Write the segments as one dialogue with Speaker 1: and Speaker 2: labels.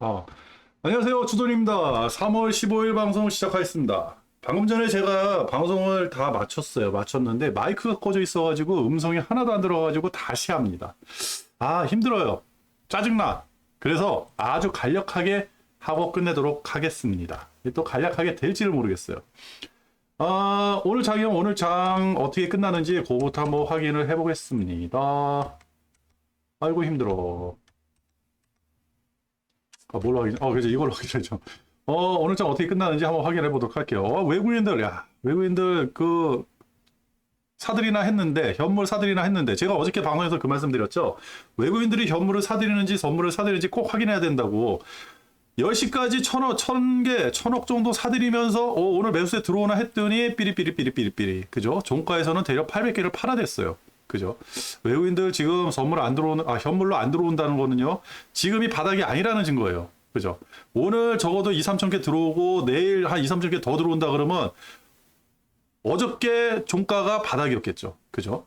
Speaker 1: 아, 안녕하세요. 주돈입니다. 3월 15일 방송 시작하겠습니다. 방금 전에 제가 방송을 다 마쳤어요. 마쳤는데 마이크가 꺼져 있어가지고 음성이 하나도 안 들어가지고 다시 합니다. 아, 힘들어요. 짜증나. 그래서 아주 간략하게 하고 끝내도록 하겠습니다. 또 간략하게 될지를 모르겠어요. 오늘 장 어떻게 끝나는지 그거부터 한번 확인을 해보겠습니다. 아이고, 힘들어. 뭘로 확인? 그죠. 이걸로 확인하죠. 오늘 장 어떻게 끝나는지 한번 확인해 보도록 할게요. 외국인들 사들이나 했는데, 현물 사들이나 했는데, 제가 어저께 방송에서 그 말씀 드렸죠. 외국인들이 현물을 사들이는지 선물을 사들이는지 꼭 확인해야 된다고. 10시까지 천억 정도 사들이면서, 오늘 매수세 들어오나 했더니, 삐리삐리삐리삐리삐리. 그죠? 종가에서는 대략 800개를 팔아댔어요. 그죠? 외국인들 지금 현물로 안 들어온다는 거는요, 지금이 바닥이 아니라는 증거예요. 그죠? 오늘 적어도 2, 3천 개 들어오고, 내일 한 2, 3천 개 더 들어온다 그러면, 어저께 종가가 바닥이었겠죠. 그죠?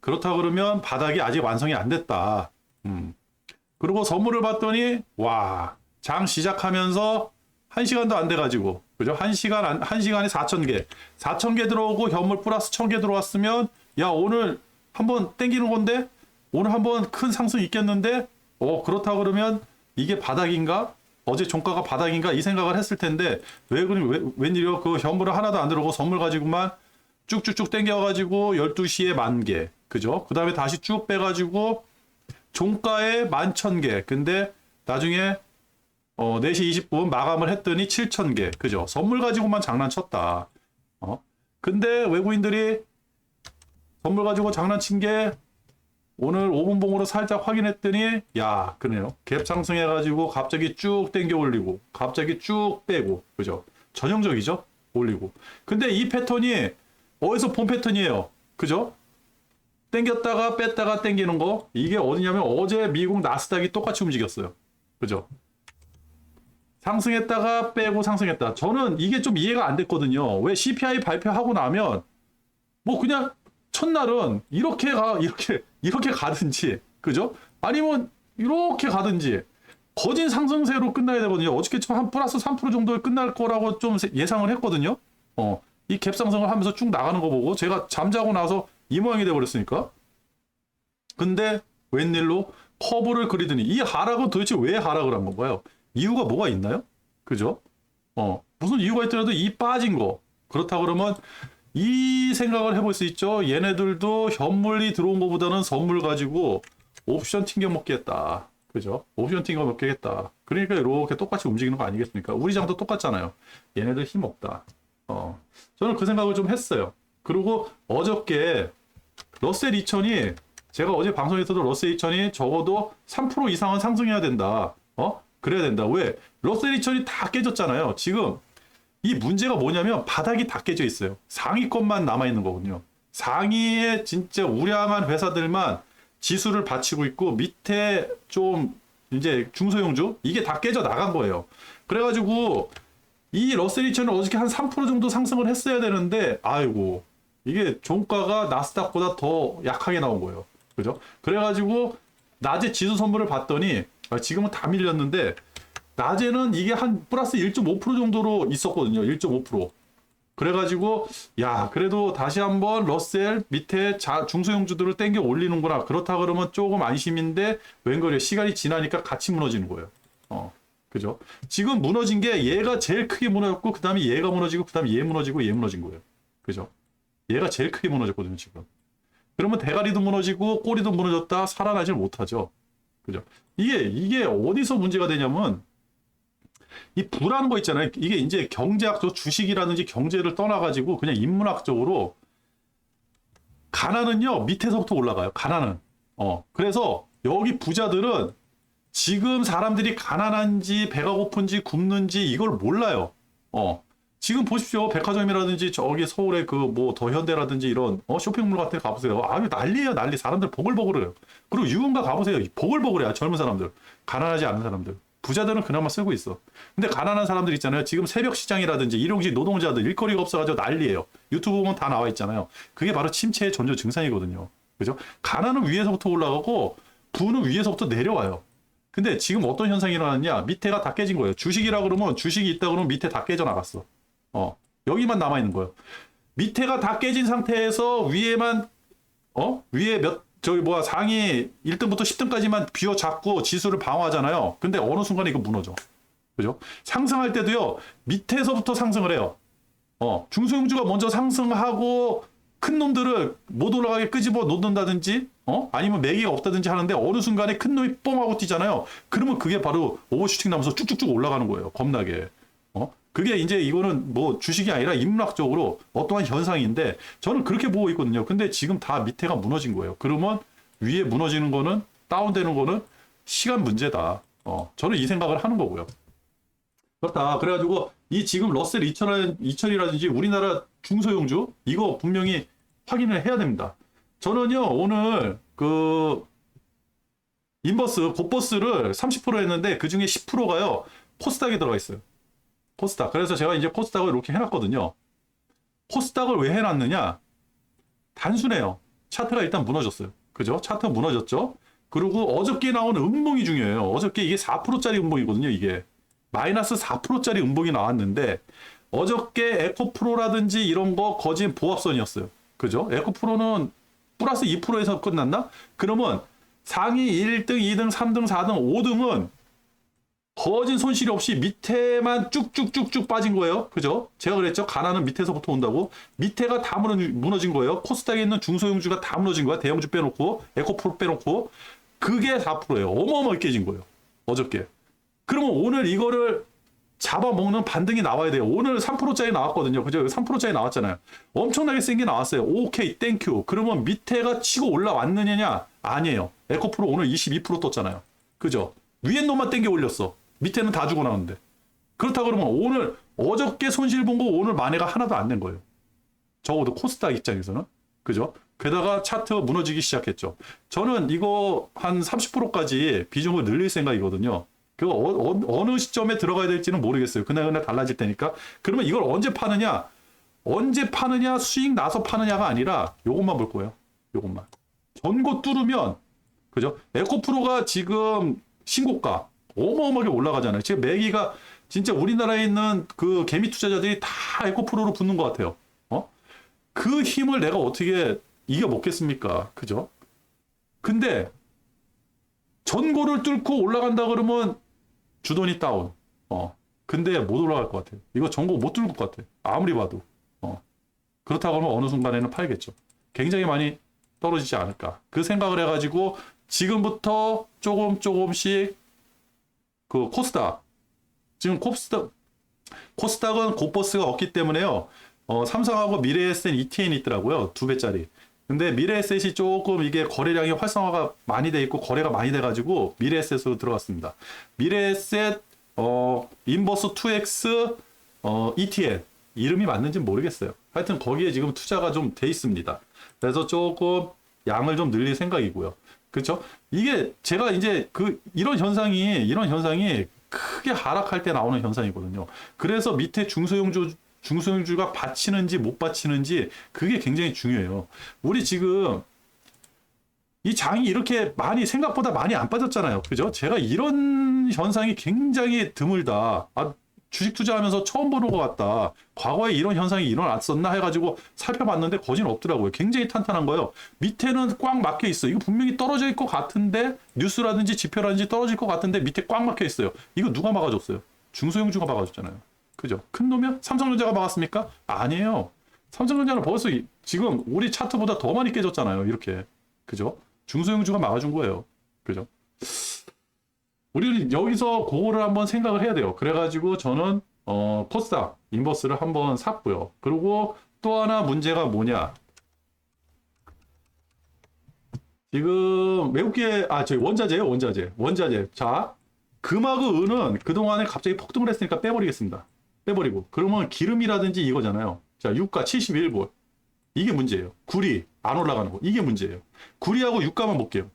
Speaker 1: 그렇다 그러면 바닥이 아직 완성이 안 됐다. 그리고 선물을 봤더니, 와, 장 시작하면서 1시간도 안 돼가지고, 그죠? 1시간에 4,000개. 4,000개 들어오고 현물 플러스 1,000개 들어왔으면, 야, 오늘 한번 땡기는 건데 오늘 한번 큰 상승 있겠는데 그렇다 그러면 이게 바닥인가? 어제 종가가 바닥인가? 이 생각을 했을 텐데 웬일이요? 그 현물을 하나도 안 들어오고 선물 가지고만 쭉쭉쭉 땡겨가지고 12시에 10,000개. 그죠? 그 다음에 다시 쭉 빼가지고 종가에 11,000개. 근데 나중에 4시 20분 마감을 했더니 7,000개. 그죠? 선물 가지고만 장난쳤다. 근데 외국인들이 선물 가지고 장난친 게 오늘 5분봉으로 살짝 확인했더니 야, 그러네요. 갭 상승해가지고 갑자기 쭉 당겨 올리고 갑자기 쭉 빼고, 그죠? 전형적이죠? 올리고. 근데 이 패턴이 어디서 본 패턴이에요? 그죠? 당겼다가 뺐다가 당기는 거. 이게 어디냐면 어제 미국 나스닥이 똑같이 움직였어요. 그죠? 상승했다가 빼고 상승했다. 저는 이게 좀 이해가 안 됐거든요. 왜 CPI 발표하고 나면 뭐 그냥 첫날은 이렇게 가든지, 그죠? 아니면 이렇게 가든지 거진 상승세로 끝나야 되거든요. 어저께 한 플러스 3% 정도 끝날 거라고 좀 예상을 했거든요. 이 갭 상승을 하면서 쭉 나가는 거 보고 제가 잠자고 나서 이 모양이 돼버렸으니까. 근데 웬일로 커브를 그리더니 이 하락은 도대체 왜 하락을 한 건가요? 이유가 뭐가 있나요? 그죠? 무슨 이유가 있더라도 이 빠진 거. 그렇다 그러면 이 생각을 해볼 수 있죠. 얘네들도 현물이 들어온 것보다는 선물 가지고 옵션 튕겨 먹겠다. 그죠? 옵션 튕겨 먹겠다. 그러니까 이렇게 똑같이 움직이는 거 아니겠습니까? 우리 장도 똑같잖아요. 얘네들 힘 없다. 저는 그 생각을 좀 했어요. 그리고 어저께 러셀 2000이 제가 어제 방송에서도 러셀 2000이 적어도 3% 이상은 상승해야 된다. 그래야 된다. 왜? 러셀 2000이 다 깨졌잖아요. 지금 이 문제가 뭐냐면 바닥이 다 깨져 있어요. 상위권만 남아있는 거거든요. 상위에 진짜 우량한 회사들만 지수를 받치고 있고 밑에 좀 이제 중소형주 이게 다 깨져 나간 거예요. 그래가지고 이 러셀 2000은 어저께 한 3% 정도 상승을 했어야 되는데 아이고 이게 종가가 나스닥보다 더 약하게 나온 거예요. 그죠? 그래가지고 낮에 지수 선물을 봤더니 지금은 다 밀렸는데 낮에는 이게 한 플러스 1.5% 정도로 있었거든요. 1.5%. 그래가지고 야, 그래도 다시 한번 러셀 밑에 중소형주들을 땡겨 올리는구나. 그렇다 그러면 조금 안심인데 웬걸요? 시간이 지나니까 같이 무너지는 거예요. 그죠? 지금 무너진 게 얘가 제일 크게 무너졌고 그 다음에 얘가 무너지고 그 다음에 얘 무너지고 얘 무너진 거예요. 그죠? 얘가 제일 크게 무너졌거든요, 지금. 그러면 대가리도 무너지고 꼬리도 무너졌다 살아나질 못하죠. 그죠? 이게 어디서 문제가 되냐면 이 부라는 거 있잖아요. 이게 이제 경제학적 주식이라든지 경제를 떠나가지고 그냥 인문학적으로 가난은요 밑에서부터 올라가요. 가난은. 그래서 여기 부자들은 지금 사람들이 가난한지 배가 고픈지 굶는지 이걸 몰라요. 지금 보십시오. 백화점이라든지 저기 서울에 그 뭐 더현대라든지 이런 쇼핑몰 같은 데 가보세요. 아유 난리예요, 난리. 사람들 보글보글해요. 그리고 유흥가 가보세요. 보글보글해요. 젊은 사람들. 가난하지 않은 사람들. 부자들은 그나마 쓰고 있어. 근데 가난한 사람들 있잖아요. 지금 새벽 시장이라든지 일용직 노동자들 일거리가 없어가지고 난리예요. 유튜브 보면 다 나와 있잖아요. 그게 바로 침체의 전조 증상이거든요. 그죠? 가난은 위에서부터 올라가고 부는 위에서부터 내려와요. 근데 지금 어떤 현상이 일어났냐? 밑에가 다 깨진 거예요. 주식이라 그러면 주식이 있다 그러면 밑에 다 깨져 나갔어. 여기만 남아 있는 거예요. 밑에가 다 깨진 상태에서 위에만 위에 저기 상위 1등부터 10등까지만 비워 잡고 지수를 방어하잖아요. 근데 어느 순간에 이거 무너져. 그죠? 상승할 때도요. 밑에서부터 상승을 해요. 중소형주가 먼저 상승하고 큰 놈들을 못 올라가게 끄집어 놓는다든지 아니면 매기가 없다든지 하는데 어느 순간에 큰 놈이 뽕 하고 뛰잖아요. 그러면 그게 바로 오버슈팅 나면서 쭉쭉쭉 올라가는 거예요. 겁나게. 그게 이제 이거는 뭐 주식이 아니라 인문학적으로 어떠한 현상인데 저는 그렇게 보고 있거든요. 근데 지금 다 밑에가 무너진 거예요. 그러면 위에 무너지는 거는 다운되는 거는 시간 문제다. 저는 이 생각을 하는 거고요. 그렇다. 그래가지고 이 지금 러셀 2000이라든지 우리나라 중소형주 이거 분명히 확인을 해야 됩니다. 저는요 오늘 그 인버스 곧버스를 30% 했는데 그 중에 10%가요 코스닥에 들어가 있어요. 코스닥. 그래서 제가 이제 코스닥을 이렇게 해놨거든요. 코스닥을 왜 해놨느냐? 단순해요. 차트가 일단 무너졌어요. 그죠? 차트가 무너졌죠? 그리고 어저께 나온 음봉이 중요해요. 어저께 이게 4%짜리 음봉이거든요, 이게. 마이너스 4%짜리 음봉이 나왔는데, 어저께 에코프로라든지 이런 거 거진 보합선이었어요. 그죠? 에코프로는 플러스 2%에서 끝났나? 그러면 상위 1등, 2등, 3등, 4등, 5등은 거진 손실이 없이 밑에만 쭉쭉쭉쭉 빠진 거예요. 그죠? 제가 그랬죠. 가난은 밑에서부터 온다고. 밑에가 다 무너진 거예요. 코스닥에 있는 중소형주가 다 무너진 거야. 대형주 빼놓고 에코프로 빼놓고 그게 4%예요. 어마어마하게 깨진 거예요. 어저께. 그러면 오늘 이거를 잡아먹는 반등이 나와야 돼요. 오늘 3%짜리 나왔거든요. 그죠? 3%짜리 나왔잖아요. 엄청나게 센 게 나왔어요. 오케이, 땡큐. 그러면 밑에가 치고 올라왔느냐? 아니에요. 에코프로 오늘 22% 떴잖아요. 그죠? 위에 놈만 땡겨 올렸어. 밑에는 다 주고 나오는데. 그렇다 그러면 오늘 어저께 손실 본 거 오늘 만회가 하나도 안 된 거예요. 적어도 코스닥 입장에서는. 그죠? 게다가 차트 무너지기 시작했죠. 저는 이거 한 30%까지 비중을 늘릴 생각이거든요. 그 어느 시점에 들어가야 될지는 모르겠어요. 그날 달라질 테니까. 그러면 이걸 언제 파느냐? 언제 파느냐? 수익 나서 파느냐가 아니라 요것만 볼 거예요. 요것만. 전고 뚫으면 그죠? 에코프로가 지금 신고가 어마어마하게 올라가잖아요. 지금 매기가 진짜 우리나라에 있는 그 개미 투자자들이 다 에코프로로 붙는 것 같아요. 그 힘을 내가 어떻게 이겨 먹겠습니까? 그죠? 근데 전고를 뚫고 올라간다 그러면 주돈이 다운. 근데 못 올라갈 것 같아요. 이거 전고 못 뚫을 것 같아요. 아무리 봐도. 그렇다고 하면 어느 순간에는 팔겠죠. 굉장히 많이 떨어지지 않을까. 그 생각을 해가지고 지금부터 조금씩 그 코스닥 지금 코스닥은 곧버스가 없기 때문에요. 삼성하고 미래에셋 ETN이 있더라고요. 2배짜리. 근데 미래에셋이 조금 이게 거래량이 활성화가 많이 돼 있고 거래가 많이 돼 가지고 미래에셋으로 들어갔습니다. 미래에셋 인버스 2X ETN 이름이 맞는지 모르겠어요. 하여튼 거기에 지금 투자가 좀 돼 있습니다. 그래서 조금 양을 좀 늘릴 생각이고요. 그렇죠? 이게 제가 이제 이런 현상이 크게 하락할 때 나오는 현상이거든요. 그래서 밑에 중소형주가 받치는지 못 받치는지 그게 굉장히 중요해요. 우리 지금 이 장이 이렇게 생각보다 많이 안 빠졌잖아요. 그죠? 제가 이런 현상이 굉장히 드물다. 주식 투자하면서 처음 보는 것 같다. 과거에 이런 현상이 일어났었나 해가지고 살펴봤는데 거진 없더라고요. 굉장히 탄탄한 거예요. 밑에는 꽉 막혀 있어. 이거 분명히 떨어질 것 같은데 뉴스라든지 지표라든지 떨어질 것 같은데 밑에 꽉 막혀 있어요. 이거 누가 막아줬어요? 중소형주가 막아줬잖아요. 그죠? 큰 놈이야? 삼성전자가 막았습니까? 아니에요. 삼성전자는 벌써 지금 우리 차트보다 더 많이 깨졌잖아요. 이렇게. 그죠? 중소형주가 막아준 거예요. 그죠? 우리는 여기서 그거를 한번 생각을 해야 돼요. 그래가지고 저는 코스닥 인버스를 한번 샀고요. 그리고 또 하나 문제가 뭐냐? 지금 외국계 저희 원자재예요. 원자재. 자, 금하고 은은 그동안에 갑자기 폭등을 했으니까 빼버리겠습니다. 빼버리고 그러면 기름이라든지 이거잖아요. 자, 유가 71불 이게 문제예요. 구리 안 올라가는 거 이게 문제예요. 구리하고 유가만 볼게요.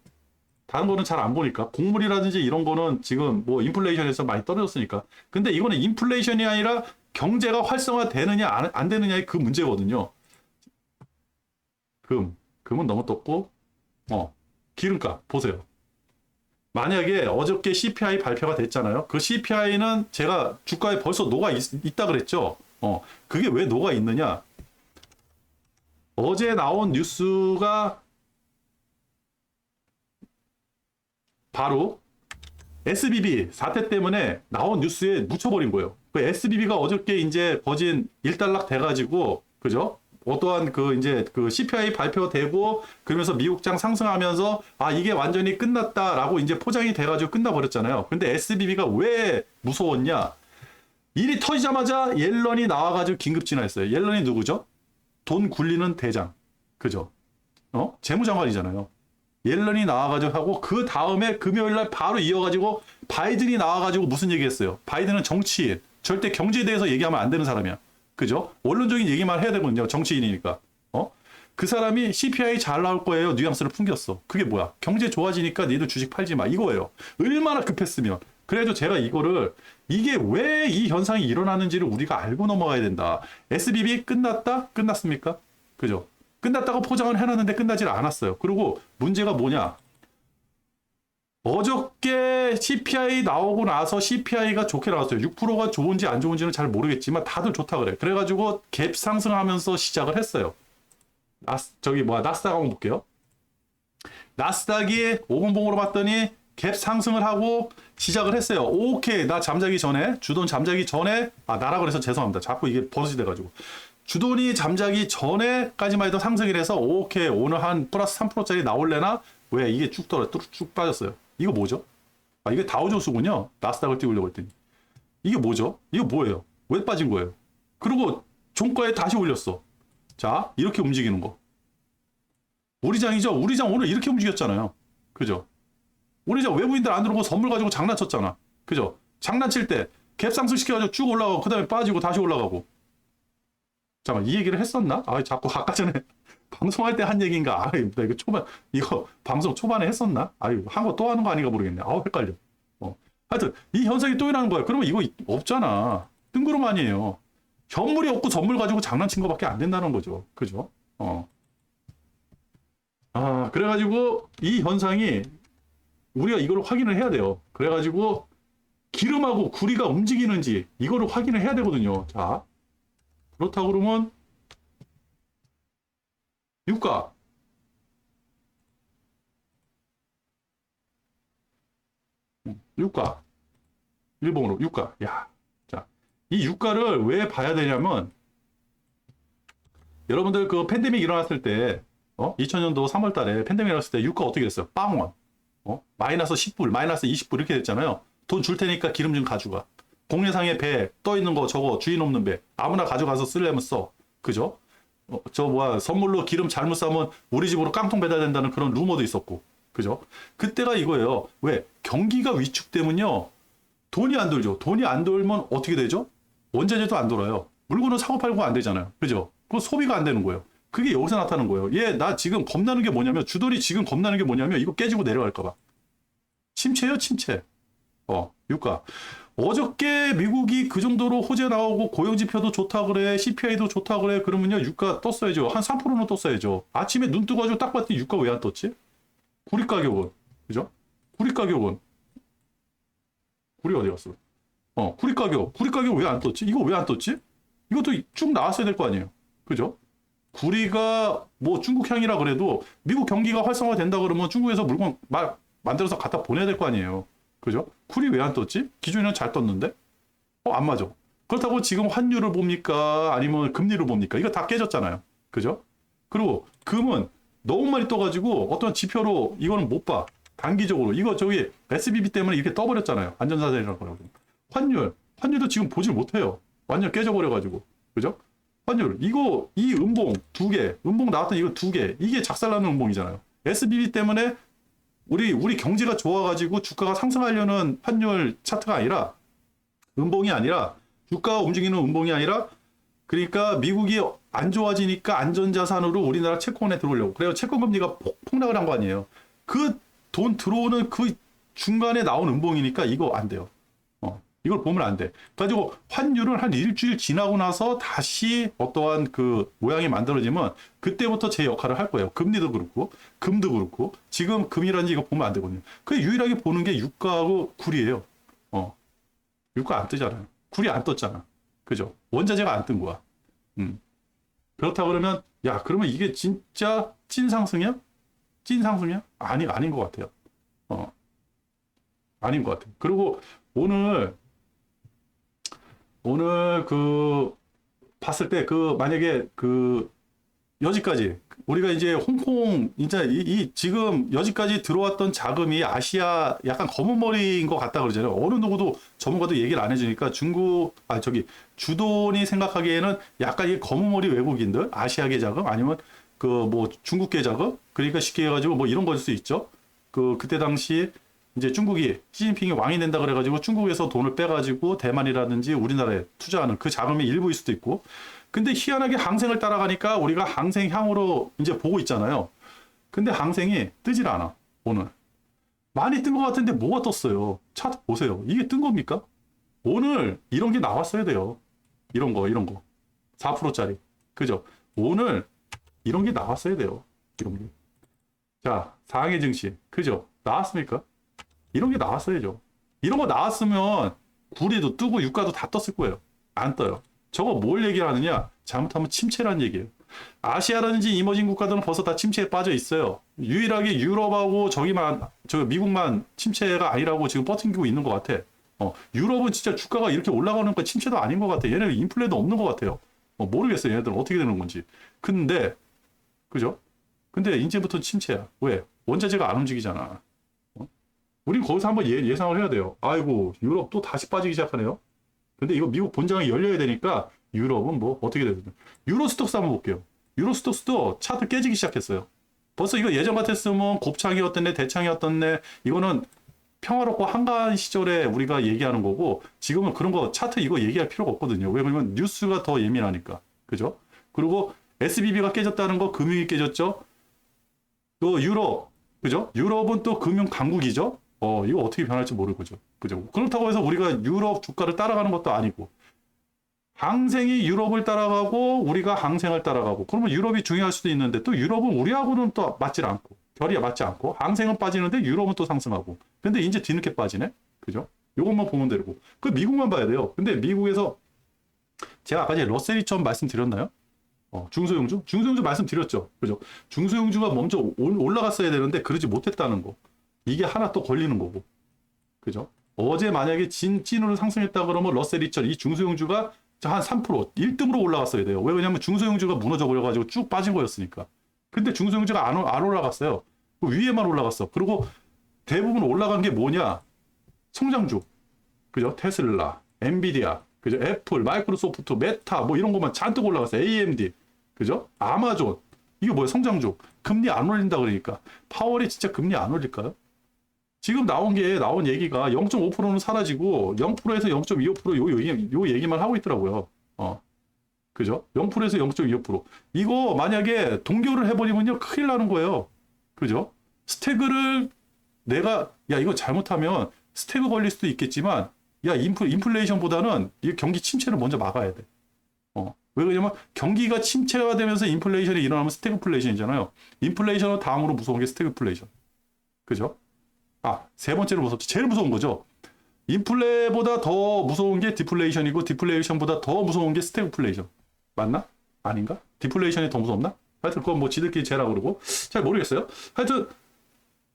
Speaker 1: 다른 거는 잘 안 보니까 곡물이라든지 이런 거는 지금 뭐 인플레이션에서 많이 떨어졌으니까. 근데 이거는 인플레이션이 아니라 경제가 활성화되느냐 안 되느냐의 그 문제거든요. 금은 너무 떴고 기름값 보세요. 만약에 어저께 CPI 발표가 됐잖아요. 그 CPI는 제가 주가에 벌써 있다 그랬죠. 그게 왜 녹아 있느냐? 어제 나온 뉴스가 바로 SBB 사태 때문에 나온 뉴스에 묻혀버린 거예요. 그 SBB가 어저께 이제 거진 일단락 돼가지고, 그죠? 어떠한 이제 CPI 발표되고, 그러면서 미국장 상승하면서, 이게 완전히 끝났다라고 이제 포장이 돼가지고 끝나버렸잖아요. 근데 SBB가 왜 무서웠냐? 일이 터지자마자 옐런이 나와가지고 긴급 진화했어요. 옐런이 누구죠? 돈 굴리는 대장. 그죠? 재무장관이잖아요. 옐런이 나와가지고 하고, 그 다음에 금요일날 바로 이어가지고 바이든이 나와가지고 무슨 얘기했어요? 바이든은 정치인, 절대 경제에 대해서 얘기하면 안 되는 사람이야. 그죠? 원론적인 얘기만 해야 되거든요. 정치인이니까. 그 사람이 CPI 잘 나올 거예요. 뉘앙스를 풍겼어. 그게 뭐야? 경제 좋아지니까 니들 주식 팔지 마. 이거예요. 얼마나 급했으면. 그래도 제가 이게 왜 이 현상이 일어나는지를 우리가 알고 넘어가야 된다. SBB 끝났다? 끝났습니까? 그죠? 끝났다고 포장을 해놨는데 끝나질 않았어요. 그리고 문제가 뭐냐? 어저께 CPI 나오고 나서 CPI가 좋게 나왔어요. 6%가 좋은지 안 좋은지는 잘 모르겠지만 다들 좋다 그래. 그래가지고 갭 상승하면서 시작을 했어요. 나스닥 한번 볼게요. 나스닥이 5분봉으로 봤더니 갭 상승을 하고 시작을 했어요. 오케이, 나 잠자기 전에, 주돈 잠자기 전에, 나라 그래서 죄송합니다. 자꾸 이게 버릇이 돼가지고. 주돈이 잠자기 전에까지만 해도 상승을 해서, 오케이, 오늘 한 플러스 3%짜리 나올래나? 왜? 이게 쭉 빠졌어요. 이거 뭐죠? 이게 다우존스군요. 나스닥을 띄우려고 했더니. 이게 뭐죠? 이거 뭐예요? 왜 빠진 거예요? 그리고 종가에 다시 올렸어. 자, 이렇게 움직이는 거. 우리장이죠? 우리장 오늘 이렇게 움직였잖아요. 그죠? 우리장 외부인들 안 들어오고 선물 가지고 장난쳤잖아. 그죠? 장난칠 때 갭 상승 시켜가지고 쭉 올라가고, 그 다음에 빠지고 다시 올라가고. 잠깐, 이 얘기를 했었나? 자꾸 아까 전에 방송할 때 한 얘기인가? 나 이거 방송 초반에 했었나? 한 거 또 하는 거 아닌가 모르겠네. 헷갈려. 하여튼, 이 현상이 또 일어나는 거야. 그러면 이거 없잖아. 뜬구름 아니에요. 현물이 없고 선물 가지고 장난친 거밖에 안 된다는 거죠. 그죠? 그래가지고 이 현상이 우리가 이걸 확인을 해야 돼요. 그래가지고 기름하고 구리가 움직이는지 이거를 확인을 해야 되거든요. 자, 그렇다고 그러면 유가 일본어로 유가. 자, 이 유가를 왜 봐야 되냐면 여러분들 그 팬데믹 일어났을 때 2000년도 3월 달에 팬데믹 일어났을 때 유가 어떻게 됐어요? 빵원. 마이너스 10불, 마이너스 20불 이렇게 됐잖아요. 돈 줄 테니까 기름 좀 가져가. 공례상에 배 떠 있는 거 저거 주인 없는 배 아무나 가져가서 쓰려면 써. 그죠? 선물로 기름 잘못 사면 우리 집으로 깡통 배달된다는 그런 루머도 있었고. 그죠? 그때가 이거예요. 왜? 경기가 위축되면요. 돈이 안 돌죠. 돈이 안 돌면 어떻게 되죠? 원자재도 안 돌아요. 물건은 사고 팔고 안 되잖아요. 그죠? 그 소비가 안 되는 거예요. 그게 여기서 나타나는 거예요. 나 지금 겁나는 게 뭐냐면, 주돌이 지금 겁나는 게 뭐냐면, 이거 깨지고 내려갈까봐. 침체요, 침체. 유가. 어저께 미국이 그 정도로 호재 나오고 고용지표도 좋다 그래, CPI도 좋다 그래, 그러면요, 유가 떴어야죠. 한 3%는 떴어야죠. 아침에 눈 뜨고 딱 봤더니 유가 왜 안 떴지? 구리 가격은. 그죠? 구리 가격은. 구리 어디 갔어? 구리 가격 왜 안 떴지? 이거 왜 안 떴지? 이것도 쭉 나왔어야 될 거 아니에요. 그죠? 구리가 뭐 중국향이라 그래도 미국 경기가 활성화 된다 그러면 중국에서 물건 만들어서 갖다 보내야 될 거 아니에요. 그죠? 구리 왜 안 떴지? 기존에는 잘 떴는데? 안 맞아. 그렇다고 지금 환율을 봅니까? 아니면 금리를 봅니까? 이거 다 깨졌잖아요. 그죠? 그리고 금은 너무 많이 떠가지고 어떤 지표로 이거는 못 봐. 단기적으로. 이거 SBB 때문에 이렇게 떠버렸잖아요. 안전사들이라고 하고. 환율도 지금 보질 못해요. 완전 깨져버려가지고. 그죠? 환율. 이 음봉 두 개. 음봉 나왔던 이거 두 개. 이게 작살나는 음봉이잖아요. SBB 때문에 우리 경제가 좋아가지고 주가가 상승하려는 환율 차트가 아니라, 음봉이 아니라, 주가가 움직이는 음봉이 아니라, 그러니까 미국이 안 좋아지니까 안전자산으로 우리나라 채권에 들어오려고. 그래서 채권금리가 폭락을 한 거 아니에요. 그 돈 들어오는 그 중간에 나온 음봉이니까 이거 안 돼요. 이걸 보면 안 돼. 가지고 환율은 한 일주일 지나고 나서 다시 어떠한 그 모양이 만들어지면 그때부터 제 역할을 할 거예요. 금리도 그렇고 금도 그렇고 지금 금이라든지 이거 보면 안 되거든요. 그 유일하게 보는 게 유가하고 굴이에요. 유가 안 뜨잖아요. 굴이 안 떴잖아. 그죠? 원자재가 안 뜬 거야. 그렇다 그러면 야 그러면 이게 진짜 찐 상승이야? 찐 상승이야? 아닌 것 같아요. 아닌 것 같아요. 그리고 오늘 그 봤을 때 그 만약에 그 여지까지 우리가 이제 홍콩 이제 지금 여지까지 들어왔던 자금이 아시아 약간 검은 머리인 것 같다 그러잖아요. 어느 누구도 전문가도 얘기를 안 해주니까 주돈이 생각하기에는 약간 이 검은 머리 외국인들 아시아계 자금 아니면 그 뭐 중국계 자금 그러니까 쉽게 해가지고 뭐 이런 걸 수 있죠. 그때 당시 이제 중국이 시진핑이 왕이 된다 그래가지고 중국에서 돈을 빼가지고 대만이라든지 우리나라에 투자하는 그 자금의 일부일 수도 있고. 근데 희한하게 항생을 따라가니까 우리가 항생향으로 이제 보고 있잖아요. 근데 항생이 뜨질 않아, 오늘. 많이 뜬 것 같은데 뭐가 떴어요? 차트 보세요. 이게 뜬 겁니까? 오늘 이런 게 나왔어야 돼요. 이런 거. 4%짜리. 그죠? 오늘 이런 게 나왔어야 돼요. 이런 게. 자, 상해 증시. 그죠? 나왔습니까? 이런 게 나왔어야죠. 이런 거 나왔으면 구리도 뜨고 유가도 다 떴을 거예요. 안 떠요. 저거 뭘 얘기를 하느냐? 잘못하면 침체라는 얘기예요. 아시아라든지 이머징 국가들은 벌써 다 침체에 빠져 있어요. 유일하게 유럽하고 미국만 침체가 아니라고 지금 버팅기고 있는 것 같아. 유럽은 진짜 주가가 이렇게 올라가는 거 침체도 아닌 것 같아. 얘네는 인플레도 없는 것 같아요. 모르겠어요. 얘네들은 어떻게 되는 건지. 근데 그죠? 근데 이제부터 침체야. 왜? 원자재가 안 움직이잖아. 우린 거기서 한번 예상을 해야 돼요. 아이고 유럽 또 다시 빠지기 시작하네요. 근데 이거 미국 본장이 열려야 되니까 유럽은 뭐 어떻게 되든 유로스톡스 한번 볼게요. 유로스톡스도 차트 깨지기 시작했어요. 벌써 이거 예전 같았으면 곱창이었던 애 대창이었던 애 이거는 평화롭고 한가한 시절에 우리가 얘기하는 거고 지금은 그런 거 차트 이거 얘기할 필요가 없거든요. 왜 그러면 뉴스가 더 예민하니까. 그죠? 그리고 SBB가 깨졌다는 거 금융이 깨졌죠. 또 유럽 그죠? 유럽은 또 금융 강국이죠. 이거 어떻게 변할지 모르고죠. 그죠? 그렇다고 해서 우리가 유럽 주가를 따라가는 것도 아니고, 항생이 유럽을 따라가고, 우리가 항생을 따라가고, 그러면 유럽이 중요할 수도 있는데, 또 유럽은 우리하고는 또 맞질 않고, 결이 맞지 않고, 항생은 빠지는데 유럽은 또 상승하고. 근데 이제 뒤늦게 빠지네? 그죠? 요것만 보면 되고. 그 미국만 봐야 돼요. 근데 미국에서, 제가 아까 전에 러셀리처럼 말씀드렸나요? 중소형주? 중소형주 말씀드렸죠. 그죠? 중소형주가 먼저 올라갔어야 되는데, 그러지 못했다는 거. 이게 하나 또 걸리는 거고. 그죠? 어제 만약에 찐으로 상승했다 그러면 러셀 2000, 이 중소형주가 한 3%, 1등으로 올라갔어야 돼요. 왜 그러냐면 중소형주가 무너져 버려가지고 쭉 빠진 거였으니까. 근데 중소형주가 안 올라갔어요. 그 위에만 올라갔어. 그리고 대부분 올라간 게 뭐냐? 성장주. 그죠? 테슬라, 엔비디아, 그죠? 애플, 마이크로소프트, 메타, 뭐 이런 것만 잔뜩 올라갔어요. AMD. 그죠? 아마존. 이게 뭐야? 성장주. 금리 안 올린다 그러니까. 파월이 진짜 금리 안 올릴까요? 지금 나온 얘기가 0.5%는 사라지고 0%에서 0.25% 요 얘기만 하고 있더라고요. 그죠? 0%에서 0.25%. 이거 만약에 동결을 해버리면요 큰일 나는 거예요. 그죠? 스태그를 야 이거 잘못하면 스태그 걸릴 수도 있겠지만 야 인플레이션보다는 이 경기 침체를 먼저 막아야 돼. 왜 그러냐면 경기가 침체가 되면서 인플레이션이 일어나면 스태그플레이션이잖아요. 인플레이션은 다음으로 무서운 게 스태그플레이션. 그죠? 세 번째로 무섭지. 제일 무서운 거죠. 인플레보다 더 무서운 게 디플레이션이고 디플레이션보다 더 무서운 게 스태그플레이션. 맞나? 아닌가? 디플레이션이 더 무섭나? 하여튼 그건 뭐 지들끼리 재라고 그러고 잘 모르겠어요. 하여튼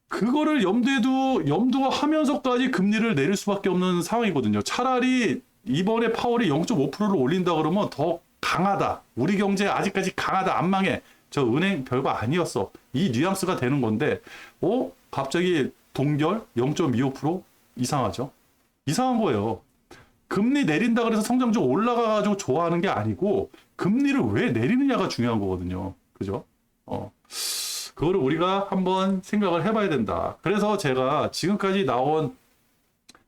Speaker 1: 그거를 염두하면서까지 금리를 내릴 수밖에 없는 상황이거든요. 차라리 이번에 파월이 0.5%를 올린다 그러면 더 강하다. 우리 경제 아직까지 강하다. 안 망해. 저 은행 별거 아니었어. 이 뉘앙스가 되는 건데 갑자기 동결 0.25% 이상하죠. 이상한 거예요. 금리 내린다 그래서 성장주 올라가가지고 좋아하는 게 아니고 금리를 왜 내리느냐가 중요한 거거든요. 그죠? 그거를 우리가 한번 생각을 해봐야 된다. 그래서 제가 지금까지 나온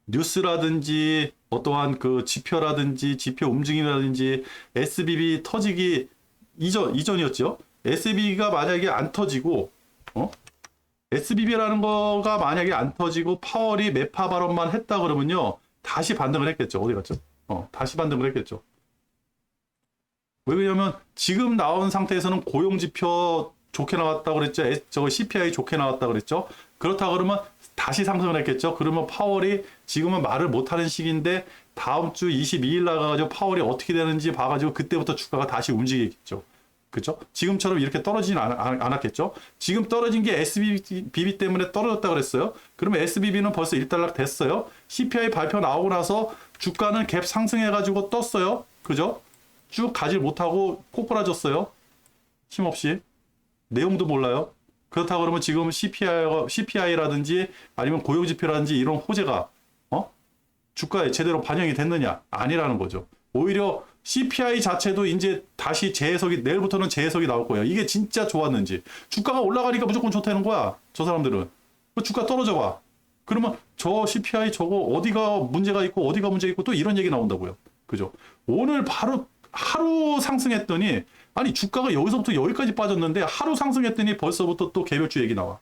Speaker 1: 뉴스라든지 어떠한 그 지표라든지 지표 움직임이라든지 SBB 터지기 이전이었죠. SBB가 만약에 안 터지고 SBB라는 거가 만약에 안 터지고 파월이 매파 발언만 했다 그러면요. 다시 반등을 했겠죠. 어디 갔죠? 다시 반등을 했겠죠. 왜 그러냐면 지금 나온 상태에서는 고용지표 좋게 나왔다고 그랬죠. 저거 CPI 좋게 나왔다고 그랬죠. 그렇다 그러면 다시 상승을 했겠죠. 그러면 파월이 지금은 말을 못하는 시기인데 다음 주 22일 나가가지고 파월이 어떻게 되는지 봐가지고 그때부터 주가가 다시 움직이겠죠. 그렇죠? 지금처럼 이렇게 떨어지진 않았겠죠. 지금 떨어진 게 SBB 때문에 떨어졌다 그랬어요. 그러면 SBB는 벌써 1달러 됐어요. CPI 발표 나오고 나서 주가는 갭 상승해가지고 떴어요. 그죠? 쭉 가지 못하고 꼬꾸라졌어요. 힘없이. 내용도 몰라요. 그렇다고 그러면 지금 CPI라든지 아니면 고용지표라든지 이런 호재가 주가에 제대로 반영이 됐느냐? 아니라는 거죠. 오히려 CPI 자체도 이제 다시 재해석이, 내일부터는 재해석이 나올 거예요. 이게 진짜 좋았는지. 주가가 올라가니까 무조건 좋다는 거야. 저 사람들은. 주가 떨어져 봐. 그러면 저 CPI 저거 어디가 문제가 있고 어디가 문제가 있고 또 이런 얘기 나온다고요. 그죠? 오늘 바로 하루 상승했더니, 아니 주가가 여기서부터 여기까지 빠졌는데 하루 상승했더니 벌써부터 또 개별주 얘기 나와.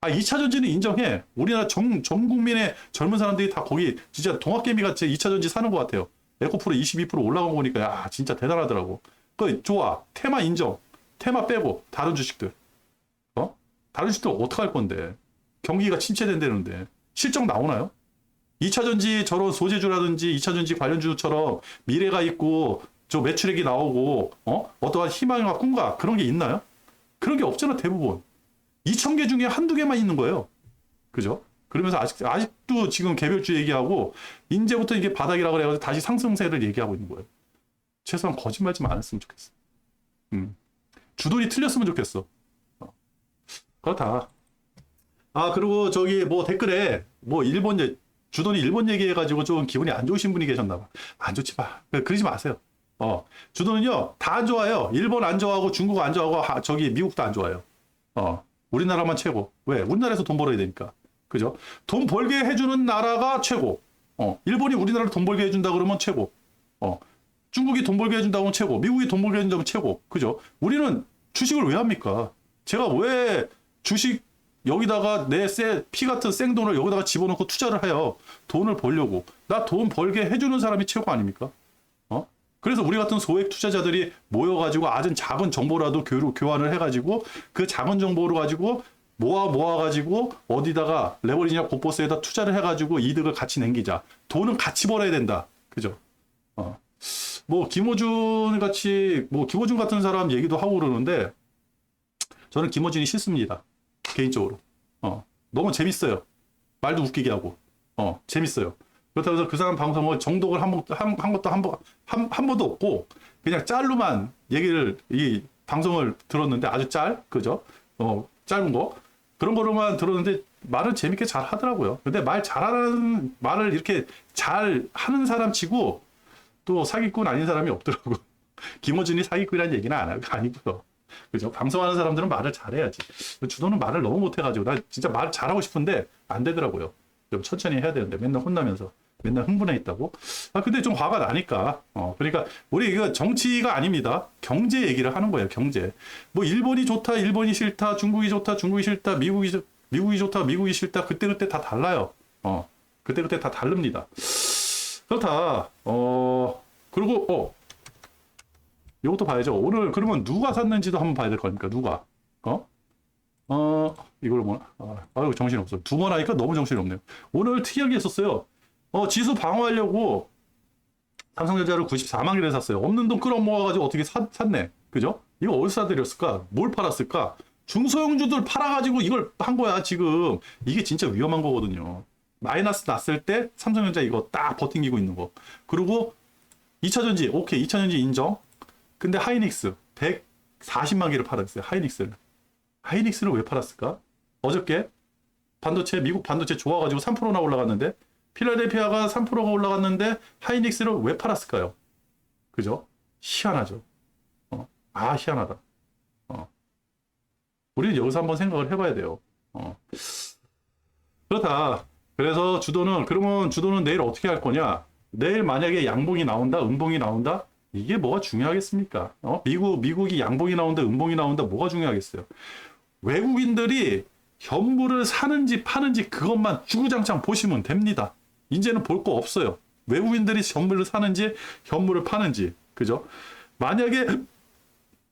Speaker 1: 2차 전지는 인정해. 우리나라 전 국민의 젊은 사람들이 다 거기 진짜 동학개미같이 2차 전지 사는 것 같아요. 에코프로 22% 올라간 거 보니까 야 진짜 대단하더라고. 그 좋아. 테마 인정. 테마 빼고 다른 주식들. 다른 주식들 어떡할 건데. 경기가 침체된다는데 실적 나오나요? 2차 전지 저런 소재주라든지 2차 전지 관련주처럼 미래가 있고 저 매출액이 나오고 어떠한 희망과 꿈과 그런 게 있나요? 그런 게 없잖아. 대부분 2,000개 중에 한두 개만 있는 거예요. 그죠? 그러면서 아직도 지금 개별주 얘기하고 이제부터 이게 바닥이라고 해가지고 다시 상승세를 얘기하고 있는 거예요. 최소한 거짓말 좀 안 했으면 좋겠어. 주돈이 틀렸으면 좋겠어. 그렇다. 그리고 저기 뭐 댓글에 뭐 주돈이 일본 얘기해가지고 좀 기분이 안 좋으신 분이 계셨나 봐. 안 좋지 마. 그러지 마세요. 주돈은요 다 안 좋아요. 일본 안 좋아하고 중국 안 좋아하고 저기 미국도 안 좋아요. 우리나라만 최고. 왜? 우리나라에서 돈 벌어야 되니까. 그죠? 돈 벌게 해주는 나라가 최고. 일본이 우리나라를 돈 벌게 해준다 그러면 최고. 중국이 돈 벌게 해준다고 하면 최고. 미국이 돈 벌게 해준다면 최고. 그죠? 우리는 주식을 왜 합니까? 제가 왜 주식 여기다가 내 피 같은 생돈을 여기다가 집어넣고 투자를 해요. 돈을 벌려고. 나 돈 벌게 해주는 사람이 최고 아닙니까? 그래서 우리 같은 소액 투자자들이 모여가지고 아주 작은 정보라도 교환을 해가지고 그 작은 정보를 가지고 모아가지고 어디다가 레버리지나 곳곳에다 투자를 해가지고 이득을 같이 남기자. 돈은 같이 벌어야 된다. 그죠? 뭐 김어준 같은 사람 얘기도 하고 그러는데 저는 김어준이 싫습니다. 개인적으로. 너무 재밌어요. 말도 웃기게 하고. 재밌어요. 그렇다고 해서 그 사람 방송을 정독을 한 것도 한 번도 없고 그냥 짤로만 이 방송을 들었는데 아주 그죠? 짧은 거 그런 거로만 들었는데 말을 재밌게 잘 하더라고요. 근데 말 잘하는 말을 이렇게 잘 하는 사람 치고 또 사기꾼 아닌 사람이 없더라고. 김어준이 사기꾼이라는 얘기는 아니고요. 그죠? 방송하는 사람들은 말을 잘해야지. 주도는 말을 너무 못해가지고 나 진짜 말 잘하고 싶은데 안 되더라고요. 좀 천천히 해야 되는데 맨날 혼나면서 맨날 흥분해 있다고. 근데 좀 화가 나니까. 그러니까 우리 이거 정치가 아닙니다. 경제 얘기를 하는 거예요. 경제. 뭐 일본이 좋다, 일본이 싫다, 중국이 좋다, 중국이 싫다, 미국이 좋다, 미국이 싫다. 그때 다 달라요. 그때 다 다릅니다. 그렇다. 그리고 이것도 봐야죠. 오늘 그러면 누가 샀는지도 한번 봐야 될 거니까 누가. 이걸 뭐나? 정신 없어. 두 번 하니까 너무 정신이 없네요. 오늘 특이하게 했었어요. 지수 방어하려고 삼성전자를 94만 개를 샀어요. 없는 돈 끌어모아가지고 어떻게 샀네. 그죠? 이거 어디서 사드렸을까? 뭘 팔았을까? 중소형주들 팔아가지고 이걸 한 거야, 지금. 이게 진짜 위험한 거거든요. 마이너스 났을 때 삼성전자 이거 딱 버팅기고 있는 거. 그리고 2차전지, 오케이, 2차전지 인정. 근데 하이닉스, 140만 개를 팔았어요, 하이닉스를. 하이닉스를 왜 팔았을까? 어저께 미국 반도체 좋아가지고 3%나 올라갔는데, 필라델피아가 3%가 올라갔는데 하이닉스를 왜 팔았을까요? 그죠? 희한하죠. 희한하다. 우리는 여기서 한번 생각을 해봐야 돼요. 그렇다. 그래서 그러면 주도는 내일 어떻게 할 거냐? 내일 만약에 양봉이 나온다, 음봉이 나온다? 이게 뭐가 중요하겠습니까? 미국이 양봉이 나온다, 음봉이 나온다, 뭐가 중요하겠어요? 외국인들이 현물을 사는지 파는지 그것만 주구장창 보시면 됩니다. 이제는 볼 거 없어요. 외국인들이 현물을 사는지 현물을 파는지. 그죠? 만약에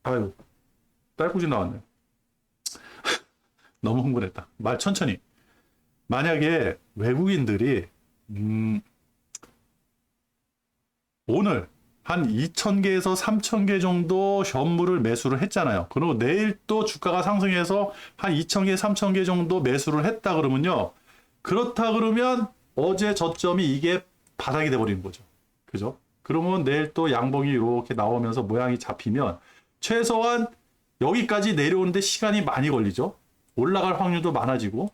Speaker 1: 아유 딸꾹질 나왔네요. 너무 흥분했다. 말 천천히. 만약에 외국인들이 오늘 한 2,000개에서 3,000개 정도 현물을 매수를 했잖아요. 그리고 내일 또 주가가 상승해서 한 2,000개, 3,000개 정도 매수를 했다 그러면요. 그렇다 그러면 어제 저점이 이게 바닥이 돼버리는 거죠. 그죠? 그러면 내일 또 양봉이 이렇게 나오면서 모양이 잡히면 최소한 여기까지 내려오는데 시간이 많이 걸리죠. 올라갈 확률도 많아지고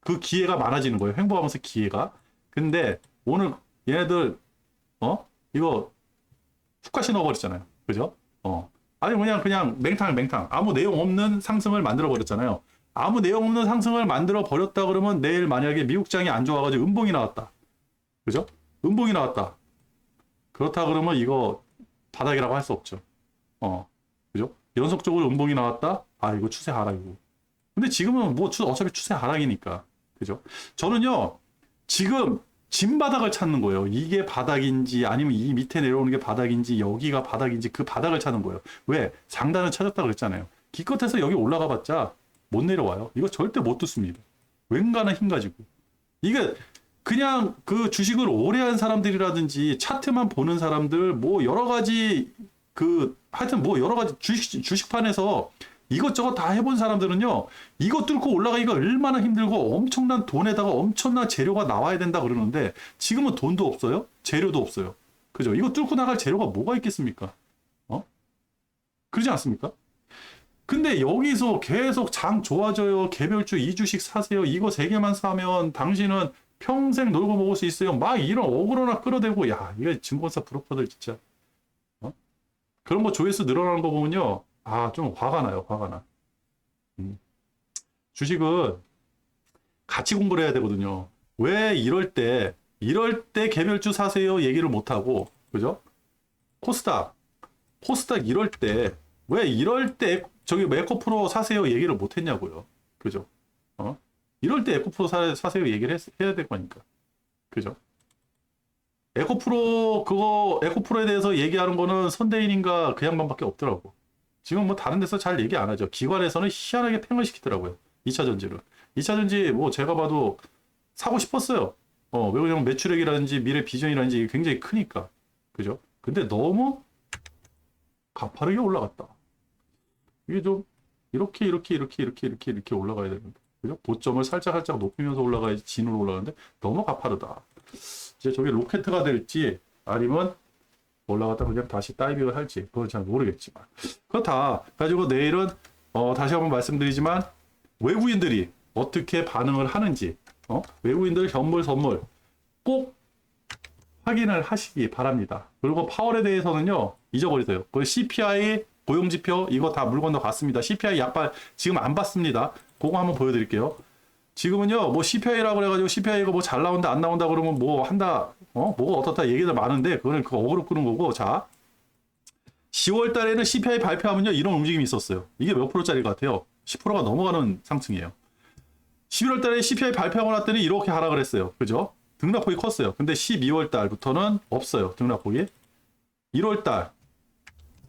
Speaker 1: 그 기회가 많아지는 거예요. 횡보하면서 기회가. 근데 오늘 얘네들 이거 훅가시 넣어버렸잖아요. 그죠? 아니 그냥 맹탕 아무 내용 없는 상승을 만들어 버렸잖아요. 아무 내용 없는 상승을 만들어 버렸다 그러면 내일 만약에 미국장이 안 좋아가지고 음봉이 나왔다. 그죠? 음봉이 나왔다. 그렇다 그러면 이거 바닥이라고 할 수 없죠. 그죠? 연속적으로 음봉이 나왔다? 아, 이거 추세 하락이고. 근데 지금은 뭐 어차피 추세 하락이니까. 그죠? 저는요, 지금 진바닥을 찾는 거예요. 이게 바닥인지 아니면 이 밑에 내려오는 게 바닥인지 여기가 바닥인지 그 바닥을 찾는 거예요. 왜? 상단을 찾았다 그랬잖아요. 기껏해서 여기 올라가 봤자 못 내려와요. 이거 절대 못 뚫습니다. 웬간한 힘 가지고. 이게 그냥 그 주식을 오래 한 사람들이라든지 차트만 보는 사람들 뭐 여러 가지 하여튼 뭐 여러 가지 주식판에서 이것저것 다 해본 사람들은요, 이거 뚫고 올라가기가 얼마나 힘들고 엄청난 돈에다가 엄청난 재료가 나와야 된다 그러는데 지금은 돈도 없어요? 재료도 없어요. 그죠? 이거 뚫고 나갈 재료가 뭐가 있겠습니까? 그러지 않습니까? 근데 여기서 계속 장 좋아져요. 개별주 2주씩 사세요. 이거 3개만 사면 당신은 평생 놀고 먹을 수 있어요. 막 이런 어그로나 끌어대고, 야, 이게 증권사 브로커들 진짜. 그런 거 조회수 늘어나는 거 보면요. 아, 좀 화가 나요. 화가 나. 주식은 같이 공부를 해야 되거든요. 왜 이럴 때 개별주 사세요 얘기를 못하고, 그죠? 코스닥 이럴 때, 왜 이럴 때 저기 에코프로 사세요 얘기를 못했냐고요. 그죠? 이럴 때 에코프로 사세요 얘기를 해야 될 거니까. 그죠? 에코프로에 대해서 얘기하는 거는 선대인인가 그 양반밖에 없더라고. 지금 뭐 다른 데서 잘 얘기 안 하죠. 기관에서는 희한하게 팽을 시키더라고요. 2차 전지를. 2차 전지 뭐 제가 봐도 사고 싶었어요. 왜 그러냐면 매출액이라든지 미래 비전이라든지 굉장히 크니까. 그죠? 근데 너무 가파르게 올라갔다. 이게 좀 이렇게 올라가야 되는데. 그죠? 고점을 살짝 높이면서 올라가야지 진으로 올라가는데 너무 가파르다. 이제 저게 로켓가 될지 아니면 올라갔다 그냥 다시 다이빙을 할지 그건 잘 모르겠지만 그렇다 가지고 내일은 다시 한번 말씀드리지만 외국인들이 어떻게 반응을 하는지 외국인들 현물 선물 꼭 확인을 하시기 바랍니다. 그리고 파월에 대해서는요 잊어버리세요. 그 CPI 고용지표 이거 다 물 건너갔습니다. CPI 약발 지금 안 봤습니다. 그거 한번 보여드릴게요. 지금은요, 뭐 CPI라고 그래가지고 CPI가 뭐 잘 나온다, 안 나온다 그러면 뭐 한다, 뭐가 어떻다 얘기들 많은데, 그거는 그거 어그로 끄는 거고, 자. 10월 달에는 CPI 발표하면요, 이런 움직임이 있었어요. 이게 몇 프로짜리 같아요? 10%가 넘어가는 상승이에요. 11월 달에 CPI 발표하고 났더니 이렇게 하락을 했어요. 그죠? 등락폭이 컸어요. 근데 12월 달부터는 없어요, 등락폭이. 1월 달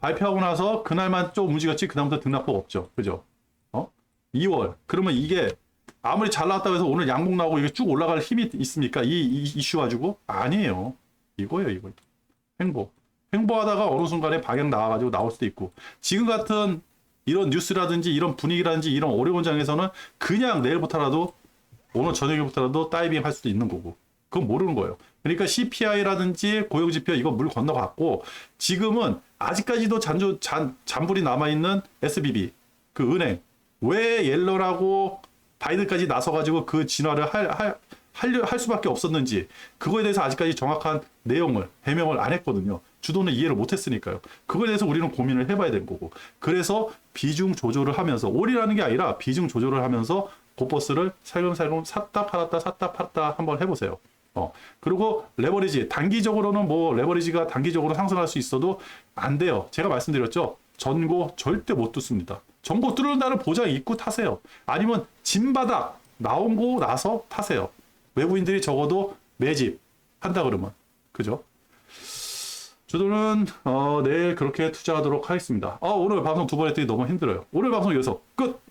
Speaker 1: 발표하고 나서 그날만 좀 움직였지, 그다음부터 등락폭 없죠. 그죠? 2월. 그러면 이게 아무리 잘 나왔다고 해서 오늘 양봉 나오고 이게 쭉 올라갈 힘이 있습니까? 이 이슈 가지고? 아니에요. 이거예요, 이거. 횡보하다가 어느 순간에 방향 나와가지고 나올 수도 있고. 지금 같은 이런 뉴스라든지 이런 분위기라든지 이런 어려운 장에서는 그냥 내일부터라도 오늘 저녁부터라도 다이빙 할 수도 있는 거고. 그건 모르는 거예요. 그러니까 CPI라든지 고용지표 이거 물 건너갔고 지금은 아직까지도 잔불이 남아있는 SBB, 그 은행. 왜 옐런하고 바이든까지 나서가지고 그 진화를 할 수밖에 없었는지 그거에 대해서 아직까지 정확한 내용을 해명을 안 했거든요. 주도는 이해를 못했으니까요. 그거에 대해서 우리는 고민을 해봐야 되는 거고 그래서 비중 조절을 하면서 올이라는 게 아니라 비중 조절을 하면서 고버스를 살금살금 샀다 팔았다 한번 해보세요. 그리고 레버리지 단기적으로는 뭐 레버리지가 단기적으로 상승할 수 있어도 안 돼요. 제가 말씀드렸죠. 전고 절대 못 뚫습니다. 전고 뚫는다는 보장 입고 타세요. 아니면 진바닥 나온 거 나서 타세요. 외국인들이 적어도 매집 한다 그러면. 그죠? 저는 내일 그렇게 투자하도록 하겠습니다. 오늘 방송 두 번 했더니 너무 힘들어요. 오늘 방송 여기서 끝!